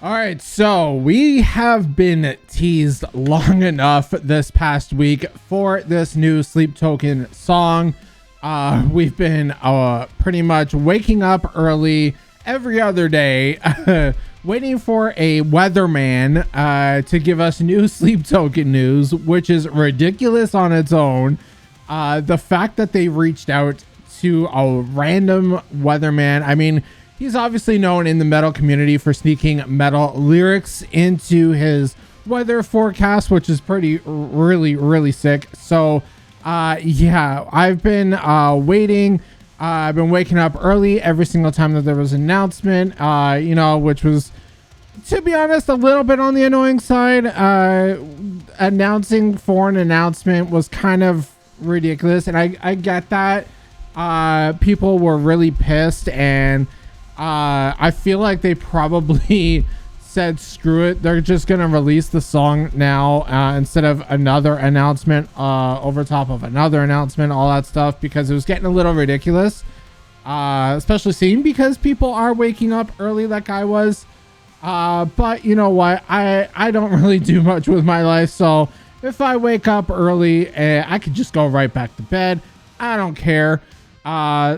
All right, so we have been teased long enough this past week for this new Sleep Token song. We've been pretty much waking up early every other day, waiting for a weatherman to give us new Sleep Token news, which is ridiculous on its own. The fact that they reached out to a random weatherman, I mean, he's obviously known in the metal community for sneaking metal lyrics into his weather forecast, which is really sick. So, yeah, I've been waiting. I've been waking up early every single time that there was an announcement, which was, to be honest, a little bit on the annoying side. Announcing for an announcement was kind of ridiculous, and I get that. People were really pissed, and I feel like they probably said screw it, they're just gonna release the song now instead of another announcement over top of another announcement, all that stuff, because it was getting a little ridiculous, especially seeing because people are waking up early like I was. But you know what, I don't really do much with my life, so if I wake up early, I could just go right back to bed. I don't care.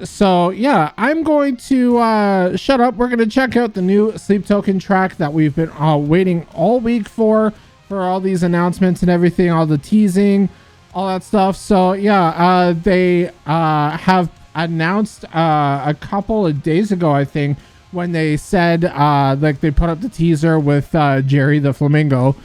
So yeah, I'm going to shut up. We're going to check out the new Sleep Token track that we've been waiting all week for all these announcements and everything, all the teasing, all that stuff. So yeah, they have announced a couple of days ago, I think, when they said like they put up the teaser with Jerry the Flamingo,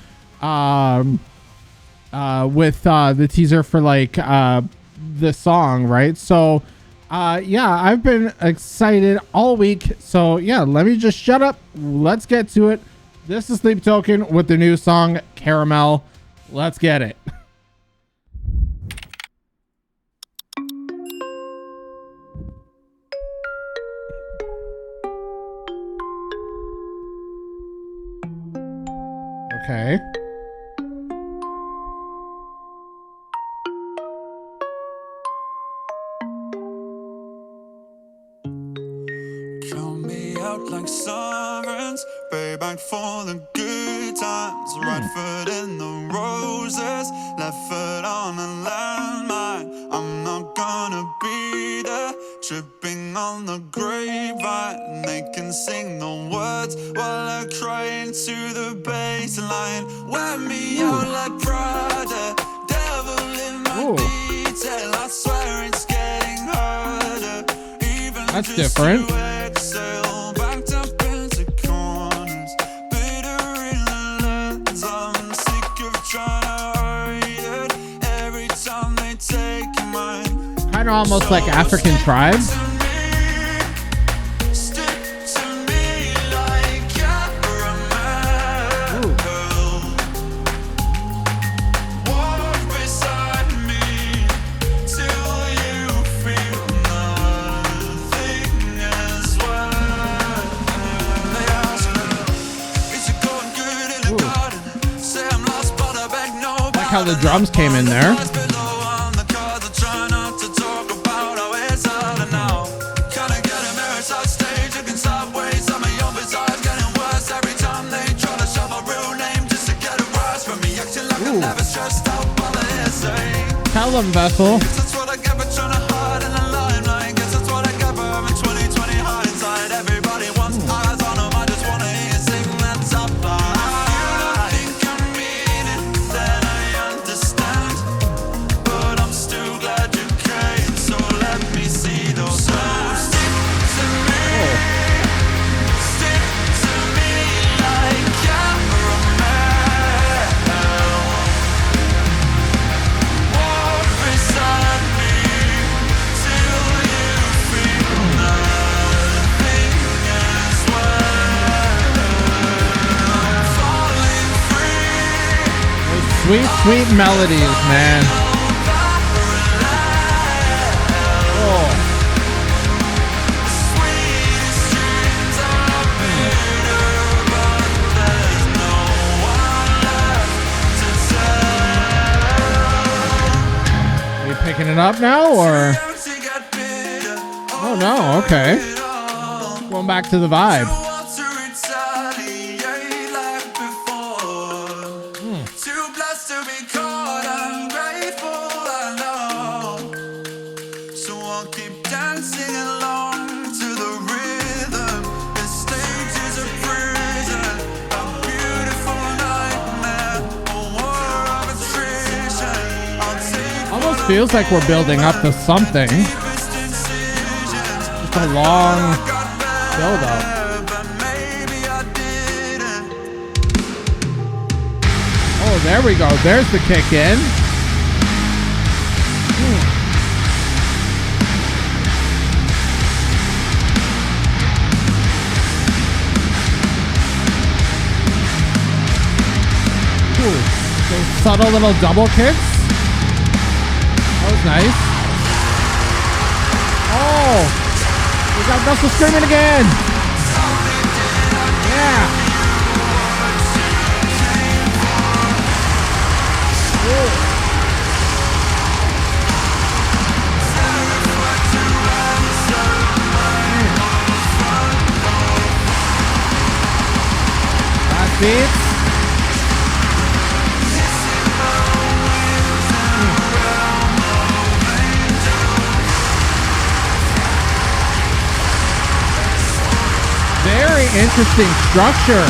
with the teaser for like the song, right? So yeah, I've been excited all week. So yeah, let me just shut up. Let's get to it. This is Sleep Token with the new song Caramel. Let's get it. Okay. Like sirens, payback for the good times. Right foot in the roses, left foot on a landmine. I'm not gonna be there, tripping on the grapevine. They can sing the words while I cry into the baseline. Wear me out like Prada, devil in my detail. I swear it's getting harder. Even that's different. Kind of almost like African tribes. Like how the drums came in there. Tell them, Vessel. Sweet, sweet melodies, man. Oh. Are you picking it up now, or? Oh no, okay. Going back to the vibe. feels like we're building up to something. Just a long build up. Oh, there we go. There's the kick in. Ooh, those subtle little double kicks. That was nice. Oh, we got Russell screaming again. Yeah. Ooh. That beats. Very interesting structure.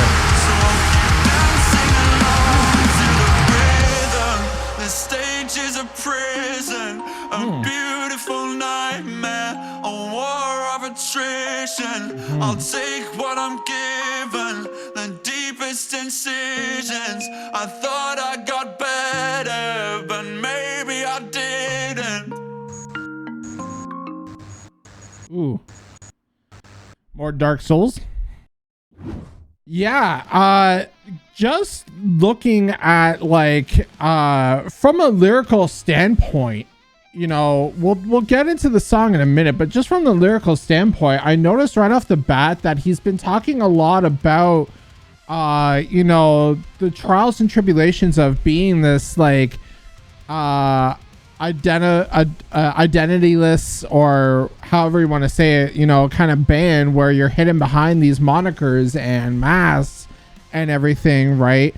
The stage is a prison, a beautiful nightmare, a war of attrition. I'll take what I'm given, the deepest incisions. I thought I got better, but maybe I didn't. Ooh. More Dark Souls. Yeah, just looking at like from a lyrical standpoint, you know, we'll get into the song in a minute, but just from the lyrical standpoint, I noticed right off the bat that he's been talking a lot about you know, the trials and tribulations of being this like identityless, or however you want to say it, you know, kind of band where you're hidden behind these monikers and masks and everything, right?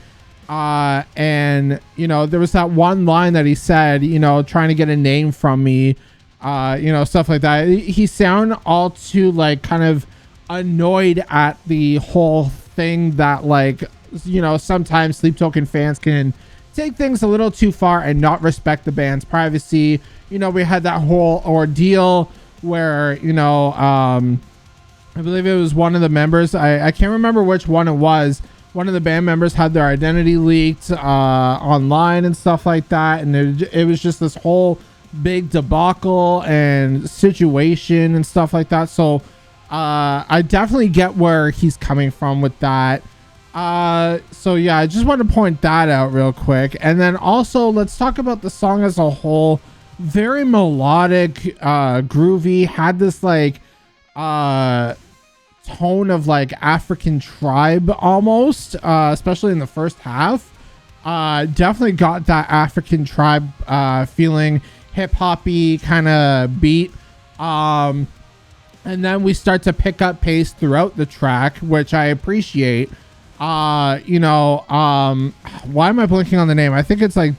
And you know, there was that one line that he said, you know, trying to get a name from me, you know, stuff like that. He sounded all too like kind of annoyed at the whole thing that, like, you know, sometimes Sleep Token fans can take things a little too far and not respect the band's privacy. You know, we had that whole ordeal where, you know, I believe it was one of the members, I can't remember which one it was, one of the band members had their identity leaked online and stuff like that, and it was just this whole big debacle and situation and stuff like that. So I definitely get where he's coming from with that. So yeah, I just want to point that out real quick. And then also let's talk about the song as a whole. Very melodic, groovy, had this like tone of like African tribe almost, especially in the first half. Definitely got that African tribe feeling, hip hoppy kind of beat. And then we start to pick up pace throughout the track, which I appreciate. You know, why am I blanking on the name? I think it's like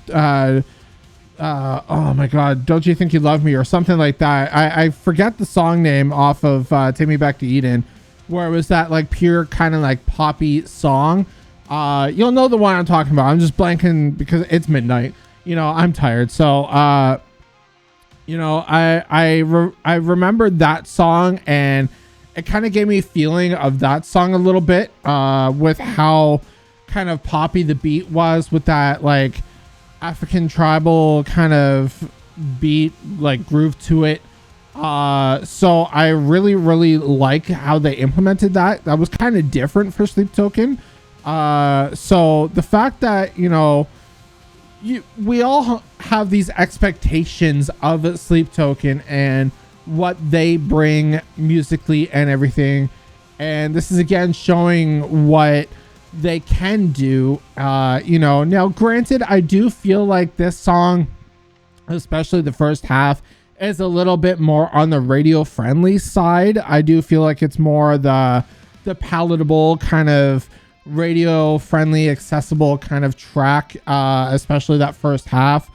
oh my god, Don't You Think You Love Me or something like that. I forget the song name off of Take Me Back to Eden, where it was that like pure kind of like poppy song. You'll know the one I'm talking about. I'm just blanking because it's midnight, you know, I'm tired. So you know, I remembered that song, and it kind of gave me a feeling of that song a little bit, with how kind of poppy the beat was, with that like African tribal kind of beat, like groove to it. So I really like how they implemented that. That was kind of different for Sleep Token. So the fact that, you know, we all have these expectations of Sleep Token and what they bring musically and everything, and this is again showing what they can do. You know, now granted, I do feel like this song, especially the first half, is a little bit more on the radio friendly side. I do feel like it's more the palatable kind of radio friendly, accessible kind of track, especially that first half,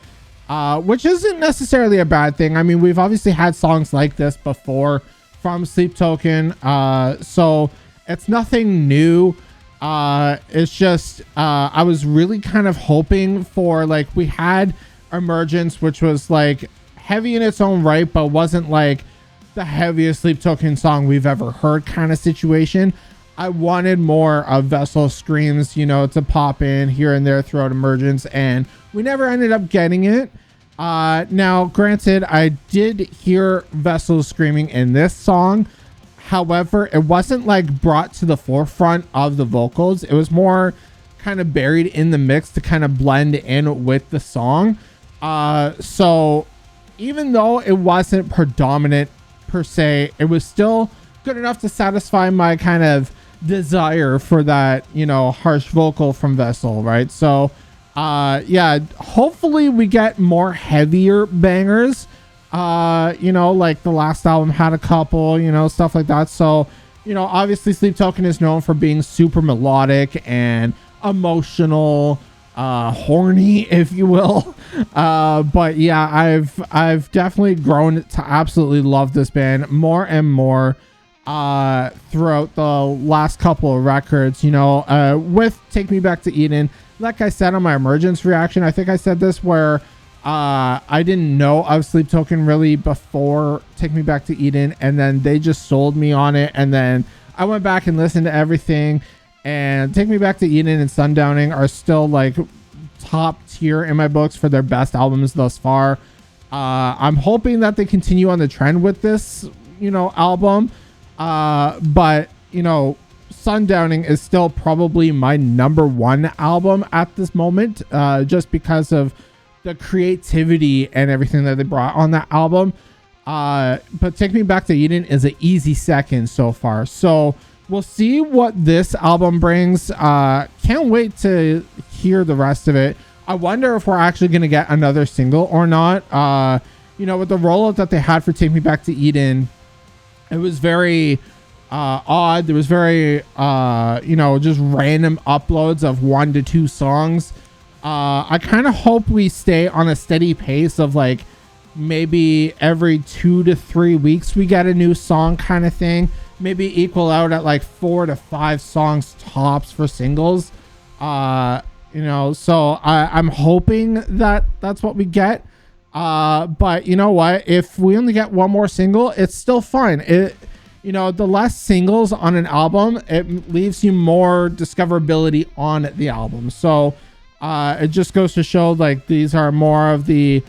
which isn't necessarily a bad thing. I mean, we've obviously had songs like this before from Sleep Token, so it's nothing new. It's just I was really kind of hoping for, like, we had Emergence, which was like heavy in its own right, but wasn't like the heaviest Sleep Token song we've ever heard kind of situation. I wanted more of Vessel screams, you know, to pop in here and there throughout Emergence, and we never ended up getting it. Now, granted, I did hear Vessel screaming in this song. However, it wasn't like brought to the forefront of the vocals. It was more kind of buried in the mix to kind of blend in with the song. So even though it wasn't predominant per se, it was still good enough to satisfy my kind of desire for that, you know, harsh vocal from Vessel, right? So yeah, hopefully we get more heavier bangers, you know, like the last album had a couple, you know, stuff like that. So, you know, obviously Sleep Token is known for being super melodic and emotional, horny, if you will. But yeah, I've definitely grown to absolutely love this band more and more throughout the last couple of records, you know, with Take Me Back to Eden. Like I said on my Emergence reaction, I think I said this, where I didn't know of Sleep Token really before Take Me Back to Eden, and then they just sold me on it, and then I went back and listened to everything, and Take Me Back to Eden and Sundowning are still like top tier in my books for their best albums thus far. I'm hoping that they continue on the trend with this, you know, album. But you know, Sundowning is still probably my #1 album at this moment, just because of the creativity and everything that they brought on that album. But Take Me Back to Eden is an easy second so far. So we'll see what this album brings. Can't wait to hear the rest of it. I wonder if we're actually going to get another single or not. You know, with the rollout that they had for Take Me Back to Eden, it was very odd. There was very, you know, just random uploads of 1 to 2 songs. I kind of hope we stay on a steady pace of like maybe every 2 to 3 weeks we get a new song kind of thing. Maybe equal out at like 4 to 5 songs tops for singles. You know, so I'm hoping that that's what we get. But you know what? If we only get one more single, it's still fine. You know, the less singles on an album, it leaves you more discoverability on the album. So it just goes to show like these are more of the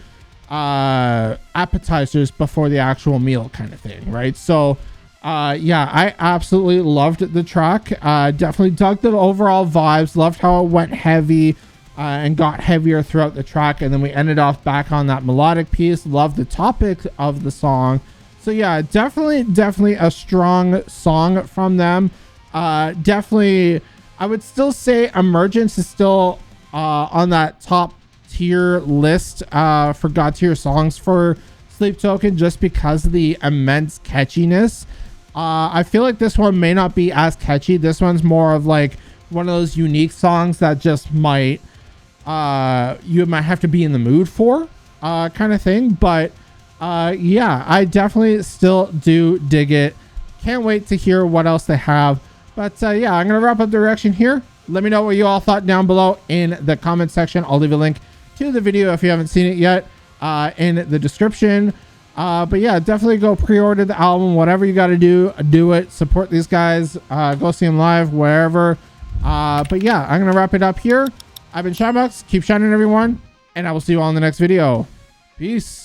appetizers before the actual meal kind of thing, right? So yeah, I absolutely loved the track. Definitely dug the overall vibes, loved how it went heavy and got heavier throughout the track, and then we ended off back on that melodic piece. Loved the topic of the song. So yeah, definitely a strong song from them. Definitely, I would still say Emergence is still on that top tier list for God tier songs for Sleep Token, just because of the immense catchiness. I feel like this one may not be as catchy. This one's more of like one of those unique songs that just might you might have to be in the mood for kind of thing. But yeah, I definitely still do dig it. Can't wait to hear what else they have. But yeah, I'm gonna wrap up the reaction here. Let me know what you all thought down below in the comment section. I'll leave a link to the video if you haven't seen it yet in the description. But yeah, definitely go pre-order the album. Whatever you got to do it. Support these guys. Go see them live wherever. But yeah, I'm gonna wrap it up here. I've been Shineboxx. Keep shining, everyone, and I will see you all in the next video. Peace.